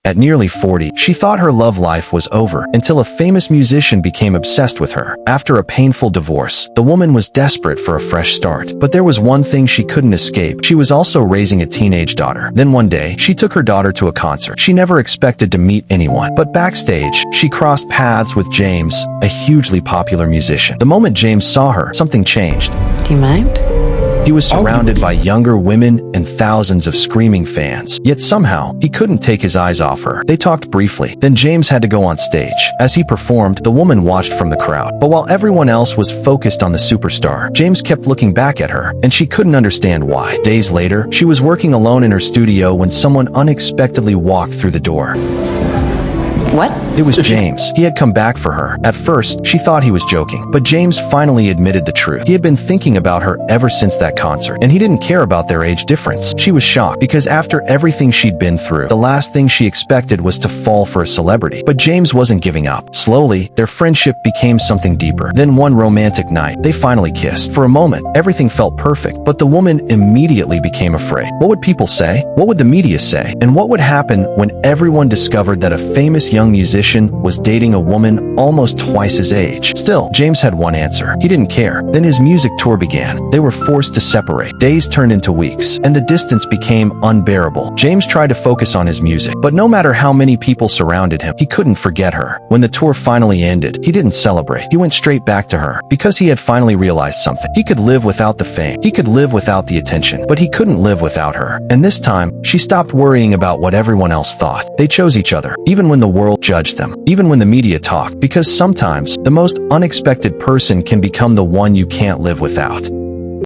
At nearly 40, she thought her love life was over until a famous musician became obsessed with her. After a painful divorce, the woman was desperate for a fresh start. But there was one thing she couldn't escape. She was also raising a teenage daughter. Then one day, she took her daughter to a concert. She never expected to meet anyone. But backstage, she crossed paths with James, a hugely popular musician. The moment James saw her, something changed. Do you mind? He was surrounded by younger women and thousands of screaming fans. Yet somehow, he couldn't take his eyes off her. They talked briefly. Then James had to go on stage. As he performed, the woman watched from the crowd. But while everyone else was focused on the superstar, James kept looking back at her, and she couldn't understand why. Days later, she was working alone in her studio when someone unexpectedly walked through the door. What? It was James. He had come back for her. At first, she thought he was joking, but James finally admitted the truth. He had been thinking about her ever since that concert, and he didn't care about their age difference. She was shocked, because after everything she'd been through, the last thing she expected was to fall for a celebrity. But James wasn't giving up. Slowly, their friendship became something deeper. Then one romantic night, they finally kissed. For a moment, everything felt perfect, but the woman immediately became afraid. What would people say? What would the media say? And what would happen when everyone discovered that a famous young musician was dating a woman almost twice his age? Still, James had one answer. He didn't care. Then his music tour began. They were forced to separate. Days turned into weeks, and the distance became unbearable. James tried to focus on his music, but no matter how many people surrounded him, he couldn't forget her. When the tour finally ended, he didn't celebrate. He went straight back to her, because he had finally realized something. He could live without the fame. He could live without the attention, but he couldn't live without her. And this time, she stopped worrying about what everyone else thought. They chose each other, even when the world judged them, even when the media talked, because sometimes the most unexpected person can become the one you can't live without.